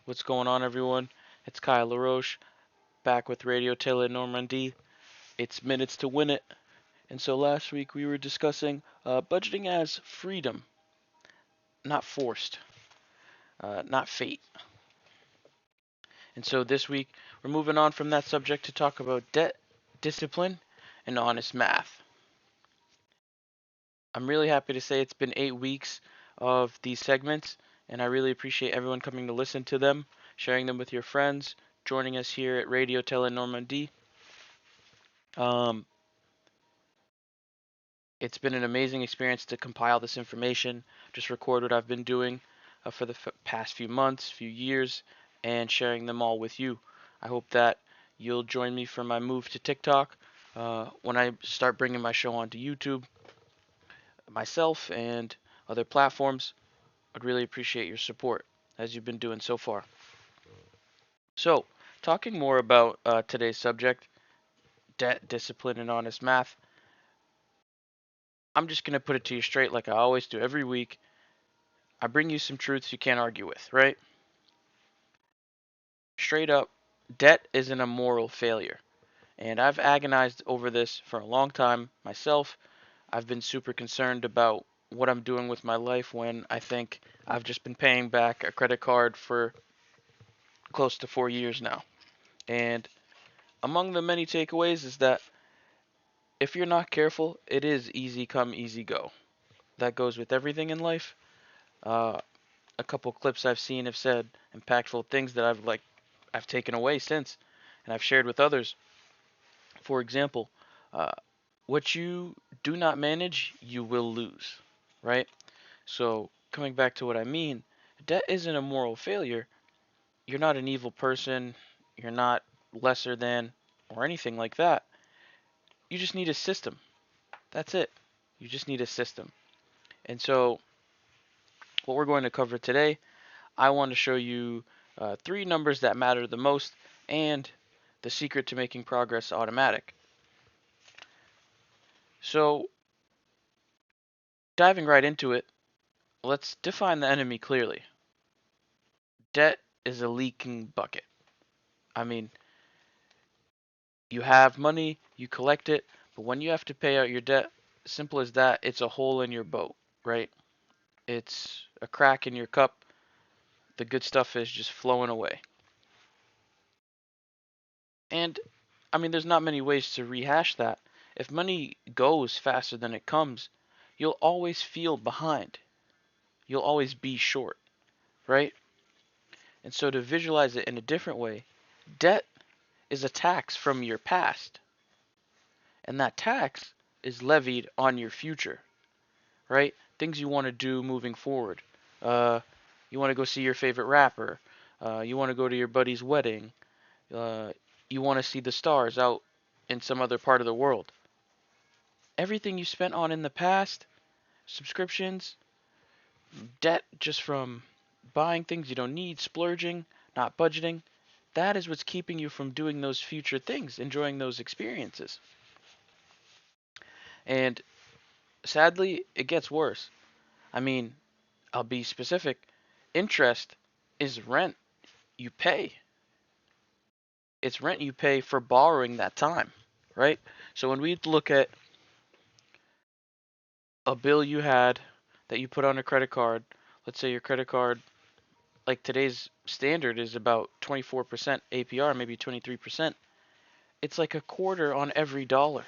What's going on, everyone? It's Kyle Laroche back with Radio Tele Normandie. It's minutes to win it. And so last week we were discussing budgeting as freedom, not forced, not fate. And so this week we're moving on from that subject to talk about debt, discipline, and honest math. I'm really happy to say it's been 8 weeks of these segments, and I really appreciate everyone coming to listen to them, sharing them with your friends, joining us here at Radio Tele Normandie. Um, it's been an amazing experience to compile this information, just record what I've been doing for the past few months, few years, and sharing them all with you. I hope that you'll join me for my move to TikTok when I start bringing my show onto YouTube, myself, and other platforms. I'd really appreciate your support as you've been doing so far. So, talking more about today's subject, debt, discipline, and honest math, I'm just going to put it to you straight like I always do every week. I bring you some truths you can't argue with, right? Straight up, debt isn't a moral failure. And I've agonized over this for a long time myself. I've been super concerned about what I'm doing with my life when I think I've just been paying back a credit card for close to 4 years now. And among the many takeaways is that if you're not careful, it is easy come, easy go. That goes with everything in life. Uh, a couple clips I've seen have said impactful things that I've taken away since, and I've shared with others. For example, uh, what you do not manage, you will lose, right? So coming back to what I mean, debt isn't a moral failure. You're not an evil person. You're not lesser than or anything like that. You just need a system. That's it. You just need a system. And so what we're going to cover today, I want to show you three numbers that matter the most and the secret to making progress automatic. So, diving right into it, let's define the enemy clearly. Debt is a leaking bucket. I mean, you have money, you collect it, but when you have to pay out your debt, simple as that, it's a hole in your boat, right? It's a crack in your cup. The good stuff is just flowing away. And I mean, there's not many ways to rehash that. If money goes faster than it comes, you'll always feel behind. You'll always be short, right? And so to visualize it in a different way, debt is a tax from your past, and that tax is levied on your future, right? Things you want to do moving forward. Uh, you want to go see your favorite rapper. You want to go to your buddy's wedding. Uh, you want to see the stars out in some other part of the world. Everything you spent on in the past, subscriptions, debt just from buying things you don't need, splurging, not budgeting, that is what's keeping you from doing those future things, enjoying those experiences. And sadly, it gets worse. I mean, I'll be specific. Interest is rent you pay. It's rent you pay for borrowing that time, right? So when we look at a bill you had that you put on a credit card, let's say your credit card, like today's standard is about 24% APR, maybe 23%. It's like a quarter on every dollar,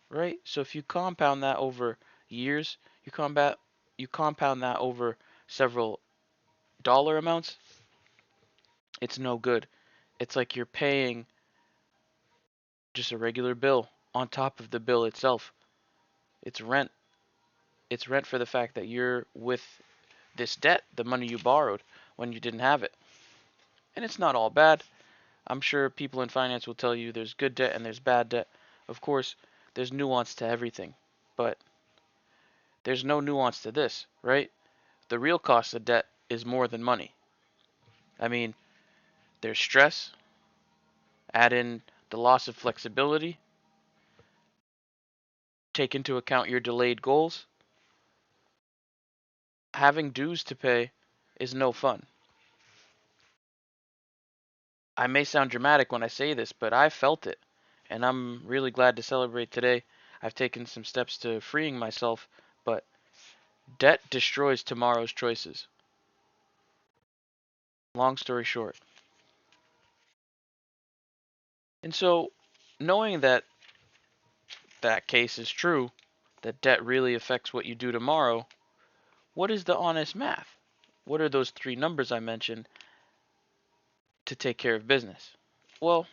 right? So if you compound that over years, you compound that over several dollar amounts, it's no good. It's like you're paying just a regular bill on top of the bill itself. It's rent. It's rent for the fact that you're with this debt, the money you borrowed when you didn't have it. And it's not all bad. I'm sure people in finance will tell you there's good debt and there's bad debt. Of course, there's nuance to everything, but there's no nuance to this, right? The real cost of debt is more than money. I mean, there's stress, add in the loss of flexibility, take into account your delayed goals. Having dues to pay is no fun. I may sound dramatic when I say this, but I felt it, and I'm really glad to celebrate today. I've taken some steps to freeing myself, but debt destroys tomorrow's choices. Long story short. And so, knowing that that case is true, that debt really affects what you do tomorrow, what is the honest math? What are those three numbers I mentioned to take care of business? Well,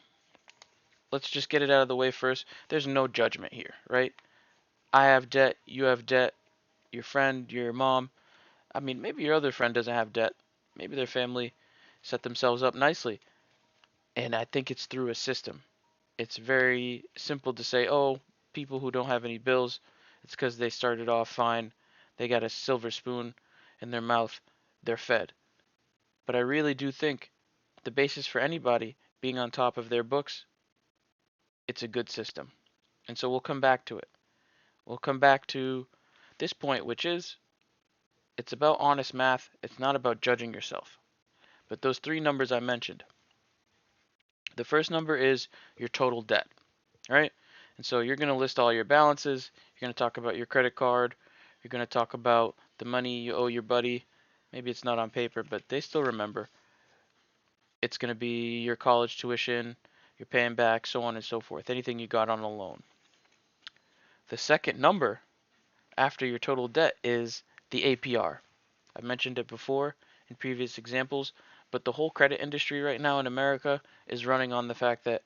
let's just get it out of the way first. There's no judgment here, right? I have debt, you have debt, your friend, your mom. I mean, maybe your other friend doesn't have debt. Maybe their family set themselves up nicely. And I think it's through a system. It's very simple to say, oh, people who don't have any bills, it's because they started off fine. They got a silver spoon in their mouth. They're fed. But I really do think the basis for anybody being on top of their books, it's a good system. And so we'll come back to it. We'll come back to this point, which is it's about honest math. It's not about judging yourself. But those three numbers I mentioned. The first number is your total debt, right? And so you're going to list all your balances. You're going to talk about your credit card. You're going to talk about the money you owe your buddy. Maybe it's not on paper, but they still remember. It's going to be your college tuition, you're paying back, so on and so forth. Anything you got on a loan. The second number after your total debt is the APR. I've mentioned it before in previous examples, but the whole credit industry right now in America is running on the fact that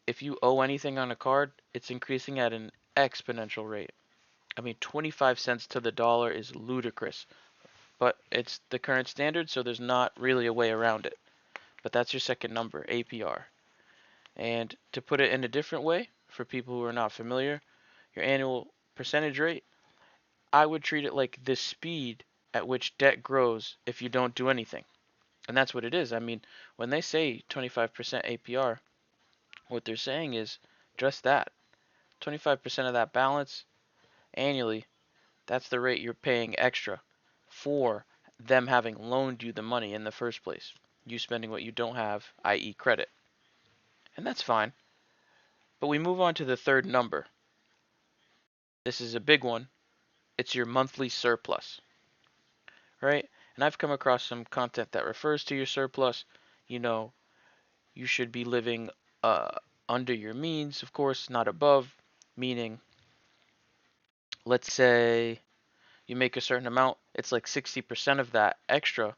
if you owe anything on a card, it's increasing at an exponential rate. I mean, 25 cents to the dollar is ludicrous, but it's the current standard, so there's not really a way around it. But that's your second number, APR. And to put it in a different way, for people who are not familiar, your annual percentage rate, I would treat it like the speed at which debt grows if you don't do anything. And that's what it is. I mean, when they say 25% APR, what they're saying is just that. 25% of that balance annually, that's the rate you're paying extra for them having loaned you the money in the first place. You spending what you don't have, i.e., credit. And that's fine. But we move on to the third number. This is a big one. It's your monthly surplus, right? And I've come across some content that refers to your surplus. You know, you should be living uh, under your means, of course, not above, meaning, let's say you make a certain amount, it's like 60% of that extra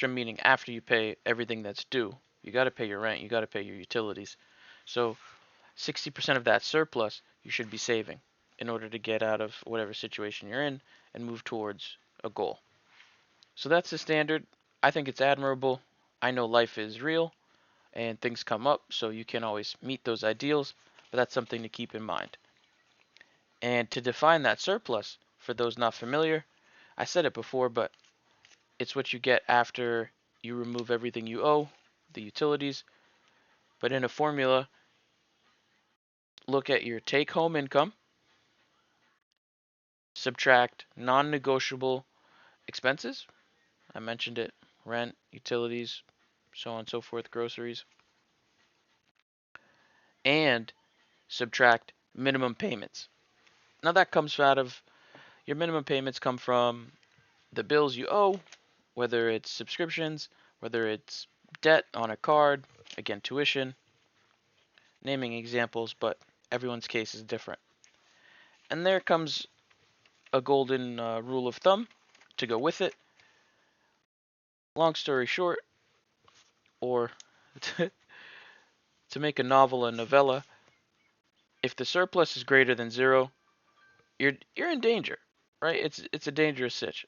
meaning after you pay everything that's due. You got to pay your rent, you got to pay your utilities. So 60% of that surplus you should be saving in order to get out of whatever situation you're in and move towards a goal. So that's the standard. I think it's admirable. I know life is real and things come up, so you can't always meet those ideals, but that's something to keep in mind. And to define that surplus, for those not familiar, I said it before, but it's what you get after you remove everything you owe, the utilities. But in a formula, look at your take home income, subtract non negotiable expenses. I mentioned it, rent, utilities, so on and so forth, groceries, and subtract minimum payments. Now that comes out of your minimum payments come from the bills you owe, whether it's subscriptions, whether it's debt on a card, again, tuition, naming examples, but everyone's case is different. And there comes a golden rule of thumb to go with it. Long story short, or to make a novel a novella, if the surplus is greater than zero, you're in danger, right? It's a dangerous sitch.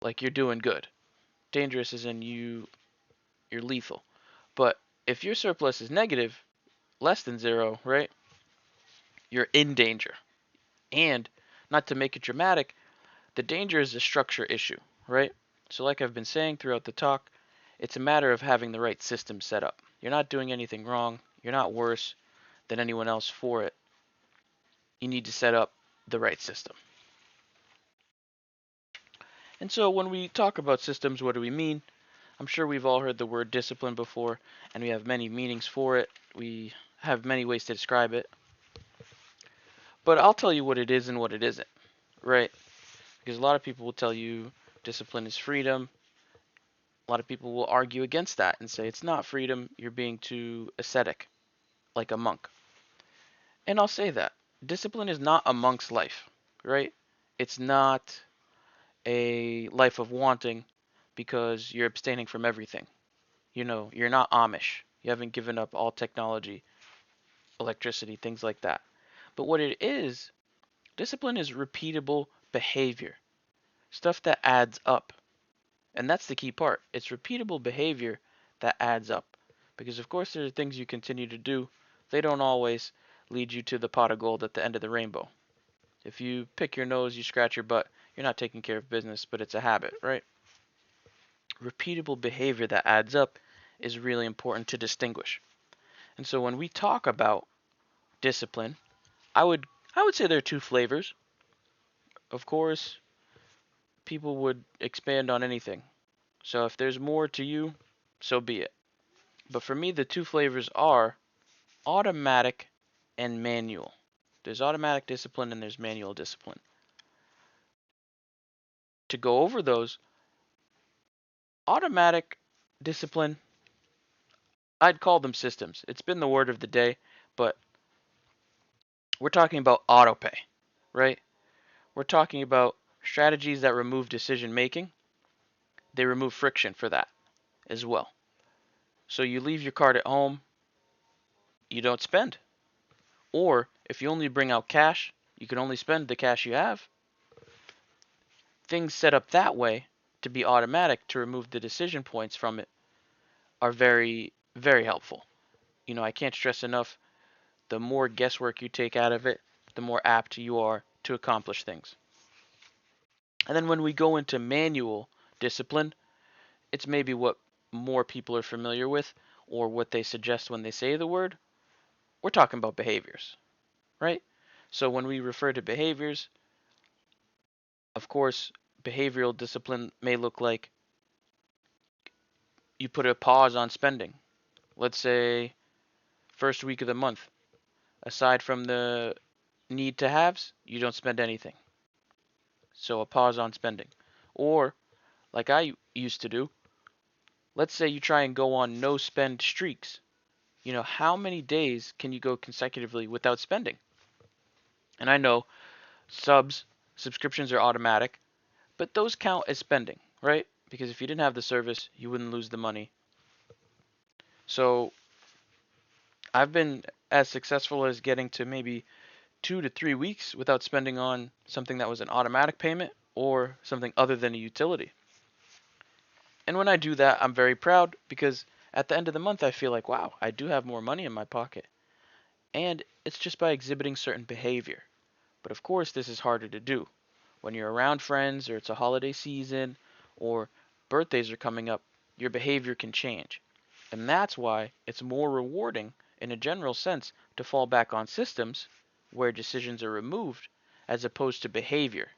Like you're doing good. Dangerous is in you're lethal. But if your surplus is negative, less than zero, right? You're in danger. And not to make it dramatic, the danger is a structure issue, right? So like I've been saying throughout the talk, it's a matter of having the right system set up. You're not doing anything wrong. You're not worse than anyone else for it. You need to set up the right system. And so when we talk about systems, what do we mean? I'm sure we've all heard the word discipline before, and we have many meanings for it. We have many ways to describe it. But I'll tell you what it is and what it isn't, right? Because a lot of people will tell you discipline is freedom. A lot of people will argue against that and say it's not freedom, you're being too ascetic, like a monk. And I'll say that. Discipline is not a monk's life, right? It's not a life of wanting because you're abstaining from everything. You're not Amish. You haven't given up all technology, electricity, things like that. But what it is, discipline is repeatable behavior, stuff that adds up. And that's the key part. It's repeatable behavior that adds up. Because, of course, there are things you continue to do. They don't always lead you to the pot of gold at the end of the rainbow. If you pick your nose, you scratch your butt, you're not taking care of business, but it's a habit, right? Repeatable behavior that adds up is really important to distinguish. And so when we talk about discipline, I would I would say there are two flavors. Of course, people would expand on anything. So if there's more to you, so be it. But for me, the two flavors are automatic and manual. There's automatic discipline and there's manual discipline. To go over those, automatic discipline, I'd call them systems. It's been the word of the day, but we're talking about autopay, right? We're talking about strategies that remove decision making. They remove friction for that as well. So you leave your card at home, you don't spend. Or if you only bring out cash, you can only spend the cash you have. Things set up that way to be automatic to remove the decision points from it are very, very helpful. I can't stress enough, the more guesswork you take out of it, the more apt you are to accomplish things. And then when we go into manual discipline, it's maybe what more people are familiar with or what they suggest when they say the word. We're talking about behaviors, right? So when we refer to behaviors, of course, behavioral discipline may look like you put a pause on spending. Let's say first week of the month, aside from the need to haves, you don't spend anything. So a pause on spending. Or, like I used to do, let's say you try and go on no spend streaks. How many days can you go consecutively without spending? And I know subscriptions are automatic, but those count as spending, right? Because if you didn't have the service, you wouldn't lose the money. So I've been as successful as getting to maybe 2 to 3 weeks without spending on something that was an automatic payment or something other than a utility. And when I do that, I'm very proud because at the end of the month, I feel like, wow, I do have more money in my pocket. And it's just by exhibiting certain behavior. But of course, this is harder to do. When you're around friends or it's a holiday season or birthdays are coming up, your behavior can change. And that's why it's more rewarding in a general sense to fall back on systems where decisions are removed as opposed to behavior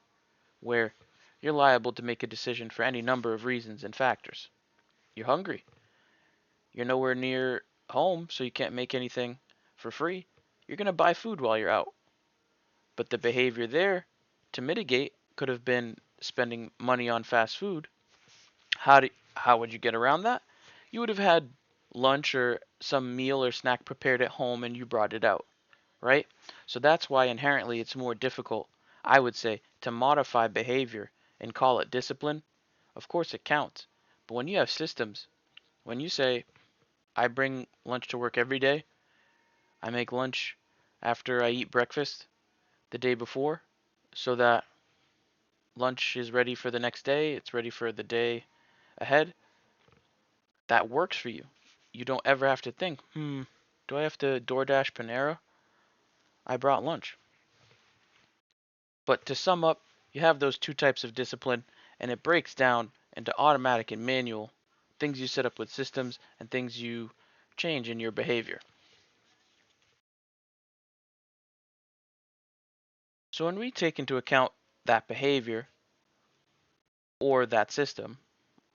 where you're liable to make a decision for any number of reasons and factors. You're hungry. You're nowhere near home, so you can't make anything for free. You're going to buy food while you're out. But the behavior there to mitigate could have been spending money on fast food. How would you get around that? You would have had lunch or some meal or snack prepared at home and you brought it out, right? So that's why inherently it's more difficult, I would say, to modify behavior and call it discipline. Of course it counts. But when you have systems, when you say, I bring lunch to work every day, I make lunch after I eat breakfast the day before so that lunch is ready for the next day, it's ready for the day ahead, that works for you. You don't ever have to think, do I have to DoorDash Panera? I brought lunch. But to sum up, you have those two types of discipline, and it breaks down into automatic and manual, things you set up with systems and things you change in your behavior. So when we take into account that behavior or that system,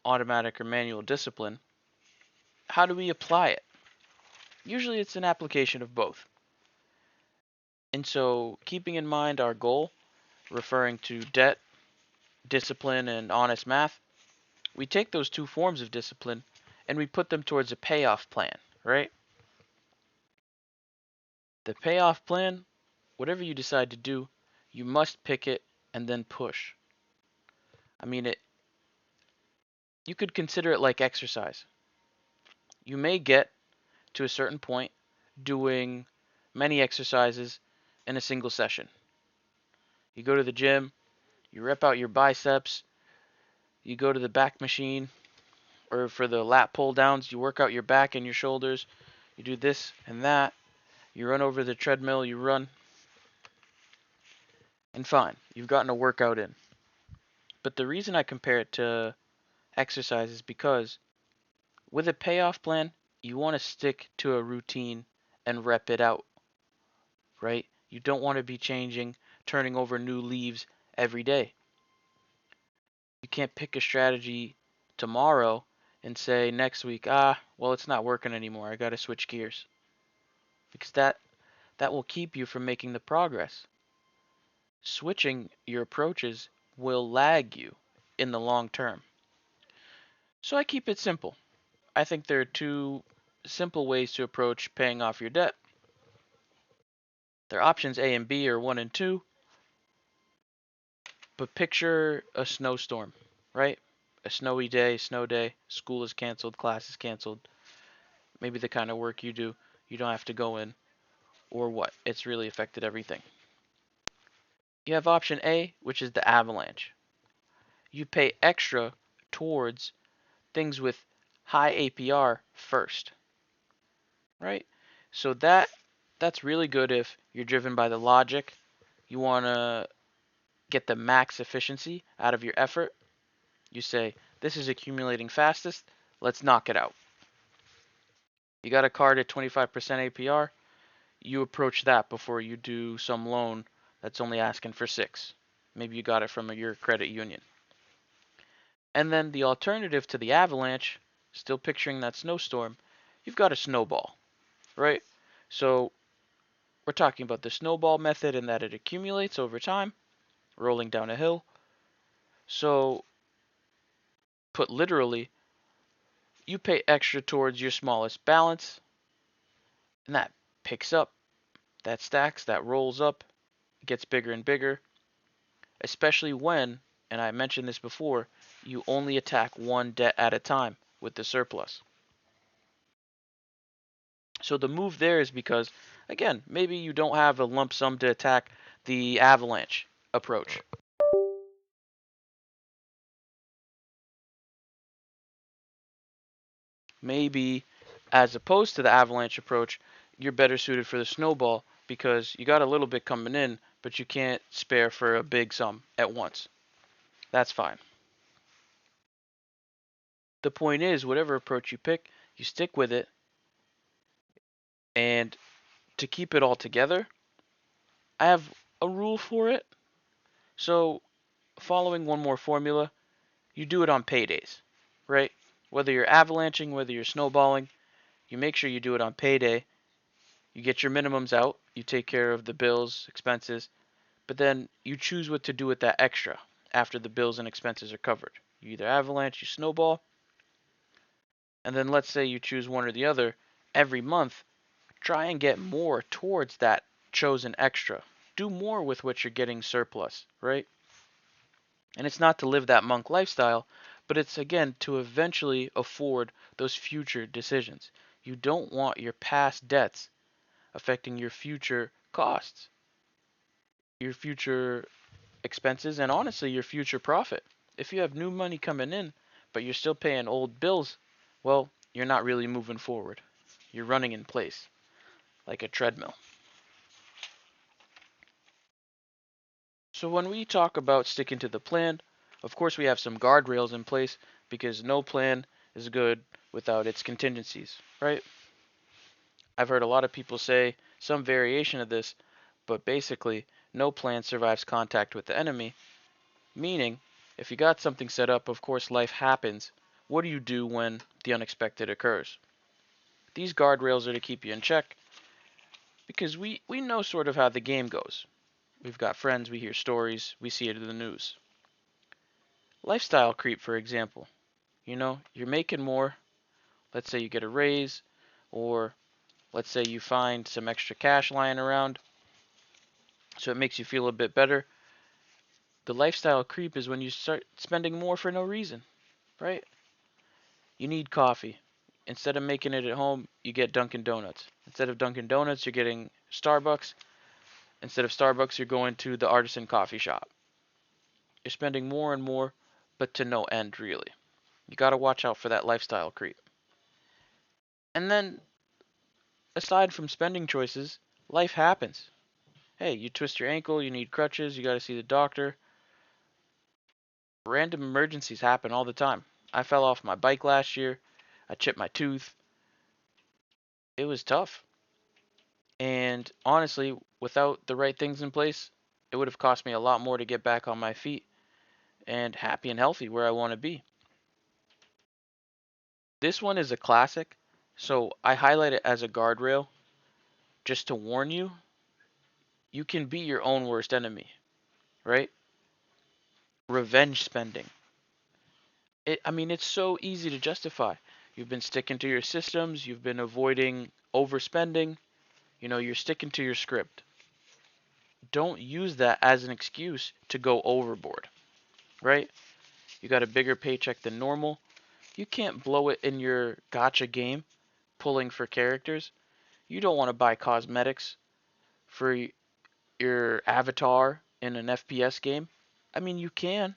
automatic or manual discipline, how do we apply it? Usually it's an application of both. And so, keeping in mind our goal, referring to debt, discipline, and honest math, we take those two forms of discipline and we put them towards a payoff plan, right? The payoff plan, whatever you decide to do, you must pick it and then push. I mean, you could consider it like exercise. You may get to a certain point doing many exercises in a single session. You go to the gym, you rep out your biceps, you go to the back machine, or for the lat pull downs, you work out your back and your shoulders, you do this and that, you run over the treadmill, you run, and fine, you've gotten a workout in. But the reason I compare it to exercise is because with a payoff plan, you want to stick to a routine and rep it out, right? You don't want to be changing, turning over new leaves every day. You can't pick a strategy tomorrow and say next week, well, it's not working anymore. I got to switch gears. Because that will keep you from making the progress. Switching your approaches will lag you in the long term. So I keep it simple. I think there are two simple ways to approach paying off your debt. Their options A and B are 1 and 2, but picture a snowstorm, right? A snowy day, snow day, school is canceled, class is canceled. Maybe the kind of work you do, you don't have to go in, or what? It's really affected everything. You have option A, which is the avalanche. You pay extra towards things with high APR first, right? So that's really good if you're driven by the logic. You want to get the max efficiency out of your effort. You say, this is accumulating fastest, let's knock it out. You got a card at 25% APR, you approach that before you do some loan that's only asking for 6. Maybe you got it from your credit union. And then the alternative to the avalanche, still picturing that snowstorm, you've got a snowball, right? So we're talking about the snowball method in that it accumulates over time, rolling down a hill. So, put literally, you pay extra towards your smallest balance, and that picks up, that stacks, that rolls up, gets bigger and bigger, especially when, and I mentioned this before, you only attack one debt at a time with the surplus. So the move there is because, again, maybe you don't have a lump sum to attack the avalanche approach. Maybe, as opposed to the avalanche approach, you're better suited for the snowball because you got a little bit coming in, but you can't spare for a big sum at once. That's fine. The point is, whatever approach you pick, you stick with it. And to keep it all together, I have a rule for it. So, following one more formula, you do it on paydays, right? Whether you're avalanching, whether you're snowballing, you make sure you do it on payday. You get your minimums out, you take care of the bills, expenses, but then you choose what to do with that extra after the bills and expenses are covered. You either avalanche, you snowball, and then let's say you choose one or the other. Every month, try and get more towards that chosen extra. Do more with what you're getting surplus, right? And it's not to live that monk lifestyle, but it's again to eventually afford those future decisions. You don't want your past debts affecting your future costs, your future expenses, and honestly, your future profit. If you have new money coming in, but you're still paying old bills, well, you're not really moving forward. You're running in place like a treadmill. So when we talk about sticking to the plan, of course we have some guardrails in place because no plan is good without its contingencies, right? I've heard a lot of people say some variation of this, but basically no plan survives contact with the enemy, meaning if you got something set up, of course life happens, What do you do when the unexpected occurs? These guardrails are to keep you in check because we know sort of how the game goes. We've got friends, we hear stories, we see it in the news. Lifestyle creep, for example. You're making more. Let's say you get a raise, or let's say you find some extra cash lying around, so it makes you feel a bit better. The lifestyle creep is when you start spending more for no reason, right? You need coffee. Instead of making it at home, you get Dunkin' Donuts. Instead of Dunkin' Donuts, you're getting Starbucks. Instead of Starbucks, you're going to the artisan coffee shop. You're spending more and more, but to no end, really. You gotta watch out for that lifestyle creep. And then, aside from spending choices, life happens. Hey, you twist your ankle, you need crutches, you gotta see the doctor. Random emergencies happen all the time. I fell off my bike last year. I chipped my tooth. It was tough. And honestly, without the right things in place, it would have cost me a lot more to get back on my feet and happy and healthy where I want to be. This one is a classic, so I highlight it as a guardrail just to warn you. You can be your own worst enemy, right? Revenge spending. It's so easy to justify. You've been sticking to your systems, you've been avoiding overspending, you're sticking to your script. Don't use that as an excuse to go overboard, right? You got a bigger paycheck than normal. You can't blow it in your gotcha game, pulling for characters. You don't want to buy cosmetics for your avatar in an FPS game. You can,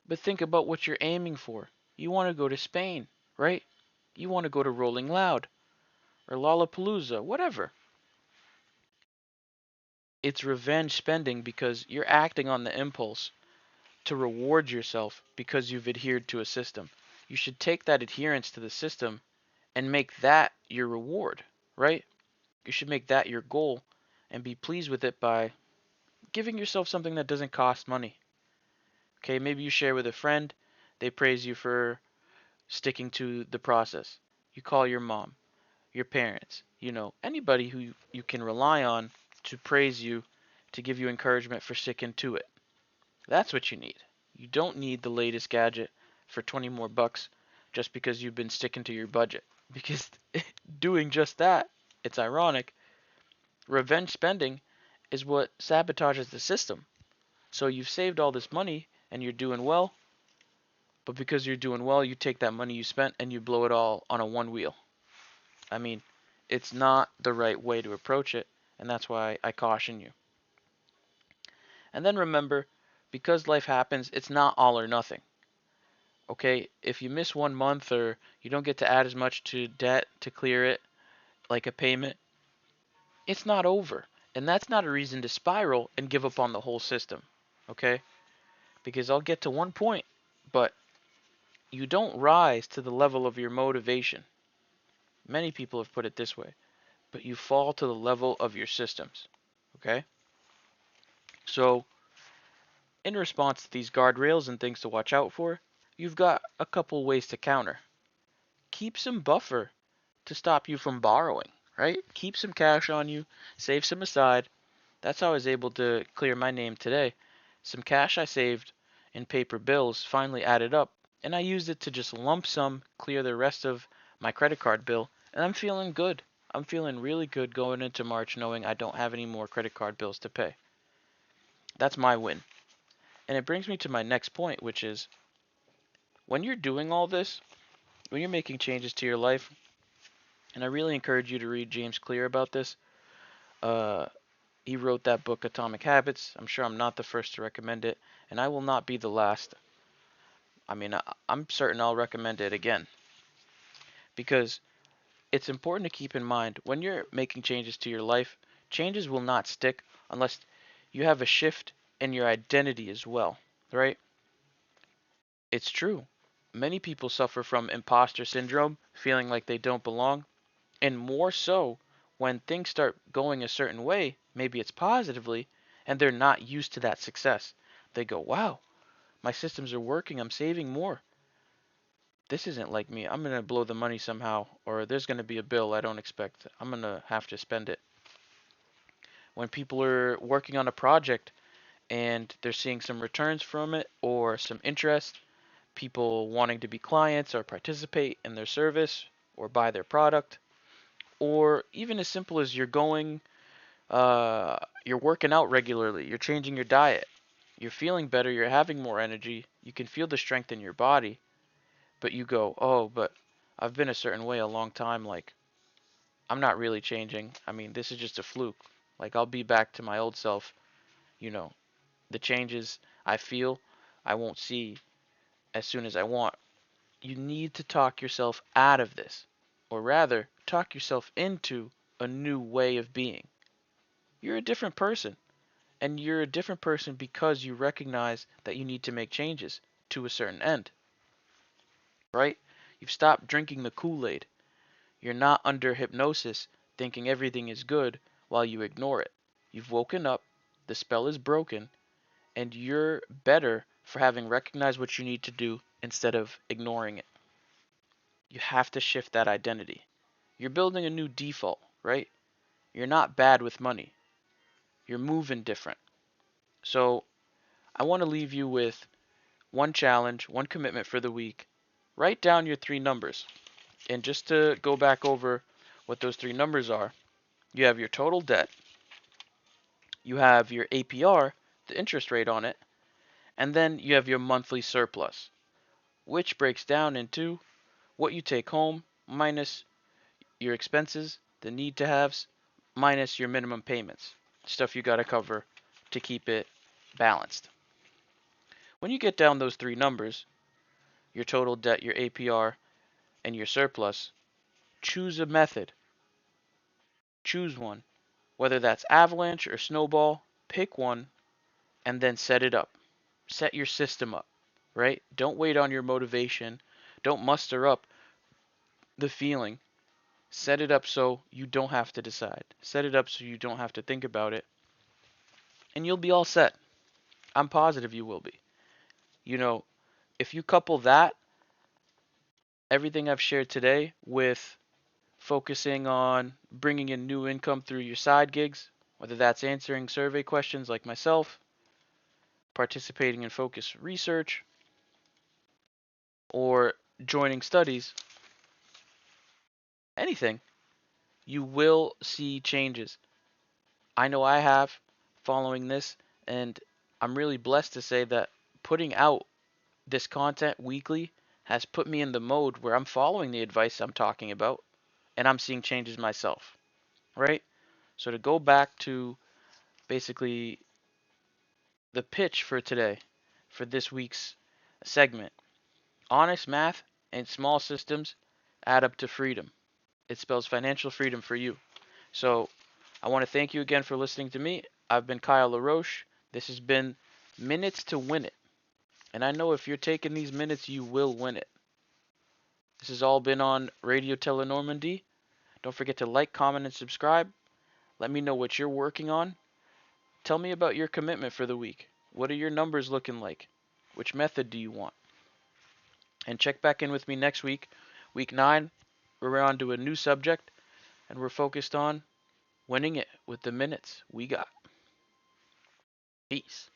but think about what you're aiming for. You want to go to Spain, right? You want to go to Rolling Loud or Lollapalooza, whatever. It's revenge spending because you're acting on the impulse to reward yourself because you've adhered to a system. You should take that adherence to the system and make that your reward, right? You should make that your goal and be pleased with it by giving yourself something that doesn't cost money. Okay, maybe you share with a friend, they praise you for sticking to the process. You call your mom, your parents, anybody who you can rely on to praise you, to give you encouragement for sticking to it. That's what you need. You don't need the latest gadget for 20 more bucks just because you've been sticking to your budget. Because doing just that, it's ironic, revenge spending is what sabotages the system. So you've saved all this money and you're doing well, but because you're doing well, you take that money you spent and you blow it all on a one wheel. I mean, it's not the right way to approach it, and that's why I caution you. And then remember, because life happens, it's not all or nothing. Okay, if you miss 1 month or you don't get to add as much to debt to clear it, like a payment, it's not over. And that's not a reason to spiral and give up on the whole system. Okay? Because I'll get to one point, but you don't rise to the level of your motivation. Many people have put it this way, but you fall to the level of your systems. Okay? So, in response to these guardrails and things to watch out for, you've got a couple ways to counter. Keep some buffer to stop you from borrowing, right? Keep some cash on you, save some aside. That's how I was able to clear my name today. Some cash I saved in paper bills finally added up, and I used it to just lump sum clear the rest of my credit card bill, and I'm feeling good. I'm feeling really good going into March knowing I don't have any more credit card bills to pay. That's my win. And it brings me to my next point, which is when you're doing all this, when you're making changes to your life, and I really encourage you to read James Clear about this. Uh, he wrote that book, Atomic Habits. I'm sure I'm not the first to recommend it, and I will not be the last. I'm certain I'll recommend it again because it's important to keep in mind when you're making changes to your life, changes will not stick unless you have a shift in your identity as well, right? It's true. Many people suffer from imposter syndrome, feeling like they don't belong, and more so when things start going a certain way, maybe it's positively, and they're not used to that success. They go, wow, my systems are working, I'm saving more. this isn't like me. I'm going to blow the money somehow, or there's going to be a bill I don't expect. I'm going to have to spend it. When people are working on a project and they're seeing some returns from it or some interest, people wanting to be clients or participate in their service or buy their product, or even as simple as you're working out regularly, you're changing your diet, you're feeling better, you're having more energy, you can feel the strength in your body, but you go, oh, but I've been a certain way a long time, like, I'm not really changing. I mean, this is just a fluke. Like, I'll be back to my old self, you know, the changes I feel, I won't see as soon as I want. You need to talk yourself out of this, or rather, talk yourself into a new way of being. You're a different person, and you're a different person because you recognize that you need to make changes to a certain end, right? You've stopped drinking the Kool-Aid. You're not under hypnosis thinking everything is good while you ignore it. You've woken up, the spell is broken, and you're better for having recognized what you need to do instead of ignoring it. You have to shift that identity. You're building a new default, right? You're not bad with money. You're moving different. So I want to leave you with one challenge, one commitment for the week. Write down your three numbers. And just to go back over what those three numbers are, you have your total debt, you have your APR, the interest rate on it, and then you have your monthly surplus, which breaks down into what you take home minus your expenses, the need to haves, minus your minimum payments, stuff you got to cover to keep it balanced. When you get down those three numbers, your total debt, your APR, and your surplus, choose a method. Choose one. Whether that's avalanche or snowball, pick one and then set it up. Set your system up, right? Don't wait on your motivation. Don't muster up the feeling. Set it up so you don't have to decide. Set it up so you don't have to think about it. And you'll be all set. I'm positive you will be. You know, if you couple that, everything I've shared today, with focusing on bringing in new income through your side gigs, whether that's answering survey questions like myself, participating in focused research, or joining studies, anything, you will see changes. I know I have following this, and I'm really blessed to say that putting out this content weekly has put me in the mode where I'm following the advice I'm talking about and I'm seeing changes myself, right? So to go back to basically the pitch for today, for this week's segment, honest math and small systems add up to freedom. It spells financial freedom for you. So I want to thank you again for listening to me. I've been Kyle Laroche. This has been Minutes to Win It. And I know if you're taking these minutes, you will win it. This has all been on Radio Tele Normandie. Don't forget to like, comment, and subscribe. Let me know what you're working on. Tell me about your commitment for the week. What are your numbers looking like? Which method do you want? And check back in with me next week, week 9. We're on to a new subject, and we're focused on winning it with the minutes we got. Peace.